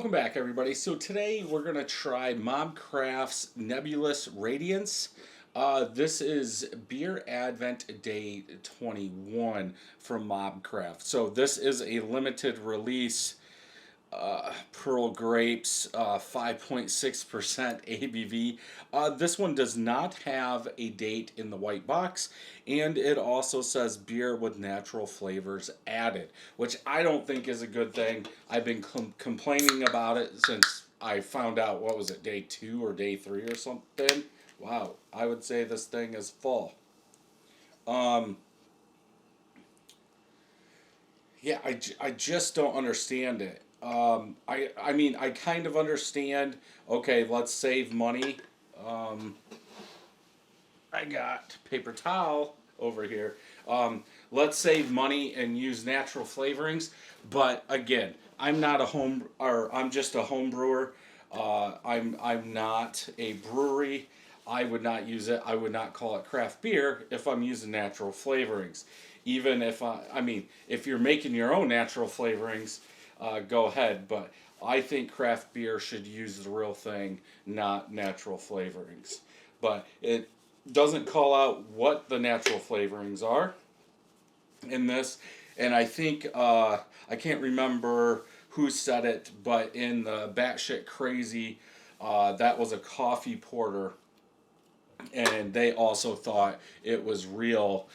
Welcome back, everybody. So today we're going to try MobCraft's Nebulous Radiance. This is Beer Advent Day 21 from MobCraft. So this is a limited release Pearl Grapes, 5.6% ABV. This one does not have a date in the white box, and it also says beer with natural flavors added, which I don't think is a good thing. I've been complaining about it since I found out, what was it, day 2 or day 3 or something? Wow, I would say this thing is full. Yeah, I just don't understand it. I mean, I kind of understand, okay, let's save money. I got paper towel over here. Let's save money and use natural flavorings. But again, I'm not a I'm just a home brewer. I'm not a brewery. I would not use it. I would not call it craft beer if I'm using natural flavorings. Even if I mean, if you're making your own natural flavorings, go ahead. But I think craft beer should use the real thing, not natural flavorings. But it doesn't call out what the natural flavorings are in this. And I think, I can't remember who said it, but in the Batshit Crazy, that was a coffee porter. And they also thought it was real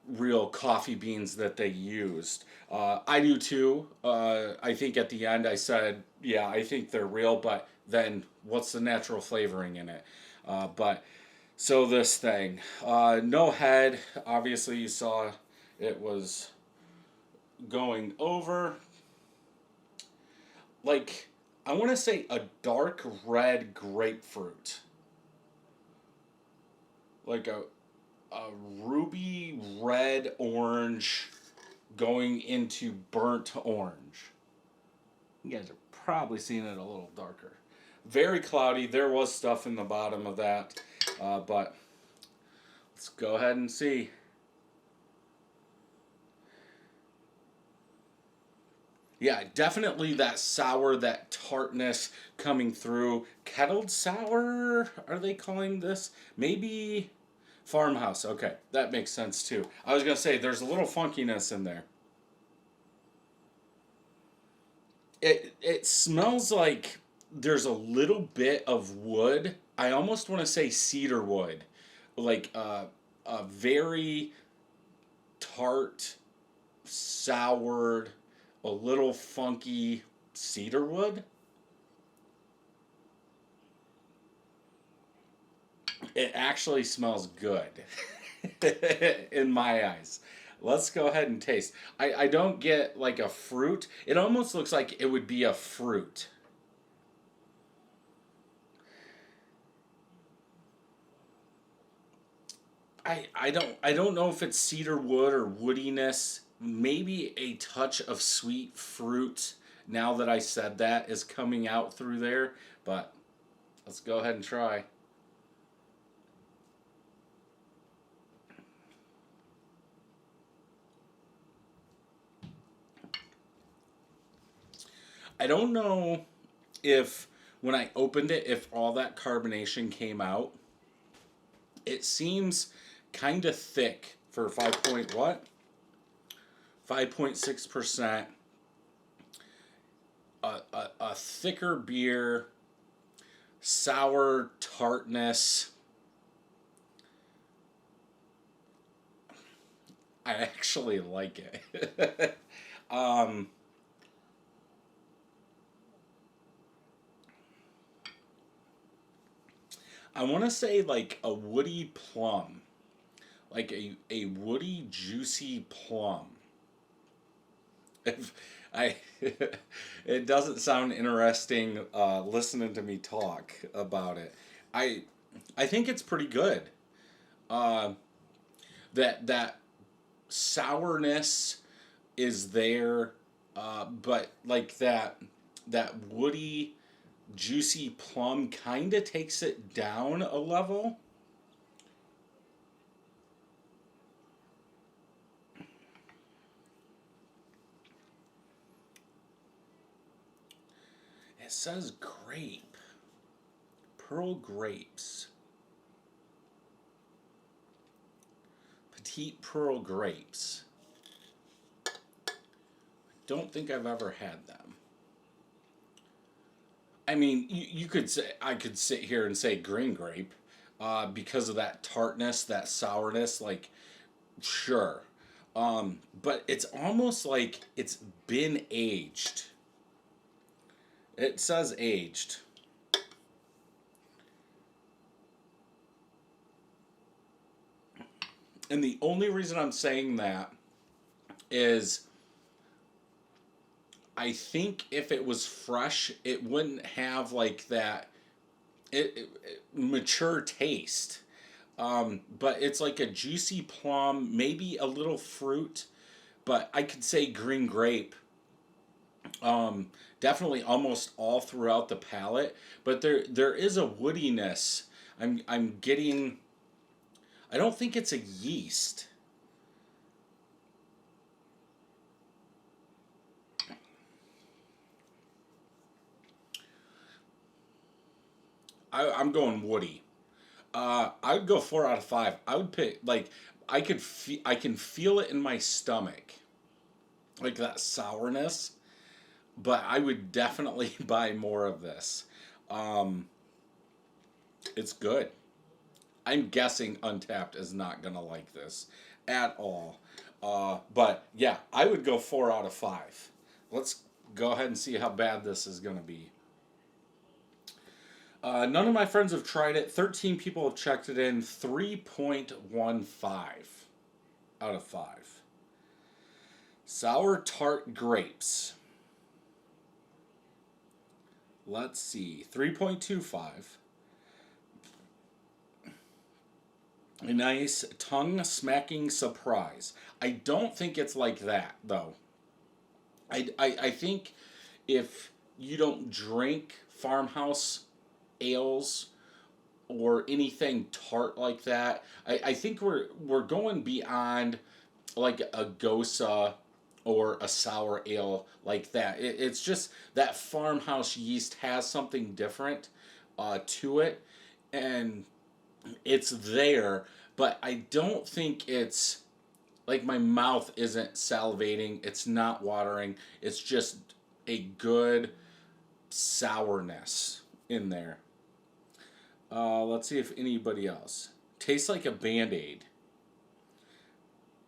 real coffee beans that they used. I do too. I think at the end I said, yeah, I think they're real, but then what's the natural flavoring in it? But so this thing, no head. Obviously, you saw it was going over. Like, I want to say a dark red grapefruit. Like a ruby red orange going into burnt orange. You guys are probably seeing it a little darker. Very cloudy. There was stuff in the bottom of that, but let's go ahead and see. Yeah, definitely that sour, that tartness coming through. Kettled sour, are they calling this? Maybe Farmhouse. Okay, that makes sense too. I was going to say, there's a little funkiness in there. It smells like there's a little bit of wood. I almost want to say cedar wood. Like a very tart, soured, a little funky cedar wood. It actually smells good in my eyes. Let's go ahead and taste. I don't get like a fruit. It almost looks like it would be a fruit. I don't know if it's cedar wood or woodiness. Maybe a touch of sweet fruit, now that I said that, is coming out through there. But let's go ahead and try. I don't know if when I opened it, if all that carbonation came out. It seems kind of thick for 5 point what? 5.6%. A thicker beer, sour tartness. I actually like it. I want to say like a woody plum. Like a woody, juicy plum. If I, it doesn't sound interesting listening to me talk about it. I, I think it's pretty good. Uh, that sourness is there, but like that woody, juicy plum kind of takes it down a level. It says grape. Pearl grapes. Petite pearl grapes. Don't think I've ever had them. I mean, you could say, I could sit here and say green grape, because of that tartness, that sourness. Like, sure, but it's almost like it's been aged. It says aged. And the only reason I'm saying that is I think if it was fresh, it wouldn't have like that mature taste. But it's like a juicy plum, maybe a little fruit, but I could say green grape. Definitely almost all throughout the palate, but there is a woodiness. I'm getting. I don't think it's a yeast. I'm going woody. I would go 4 out of 5. I would pick like I can feel it in my stomach, like that sourness. But I would definitely buy more of this. Um, it's good. I'm guessing Untapped is not gonna like this at all. But yeah, I would go 4 out of 5. Let's go ahead and see how bad this is gonna be. None of my friends have tried it. 13 people have checked it in. 3.15 out of 5. Sour tart grapes. Let's see. 3.25. A nice tongue smacking surprise. I don't think it's like that, though. I think if you don't drink farmhouse ales or anything tart like that, I think we're going beyond like a Gosa or a sour ale like that. It's just that farmhouse yeast has something different to it, and it's there, but I don't think it's like my mouth isn't salivating, it's not watering, it's just a good sourness in there. Let's see if anybody else. Tastes like a Band-Aid.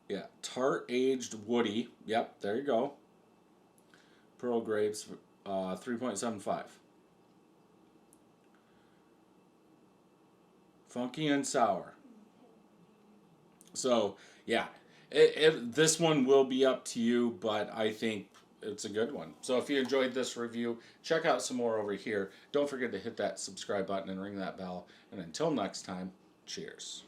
Yeah, tart aged woody. Yep, there you go. Pearl grapes, 3.75. Funky and sour. So, yeah, this one will be up to you, but I think it's a good one. So if you enjoyed this review, check out some more over here. Don't forget to hit that subscribe button and ring that bell. And until next time, cheers.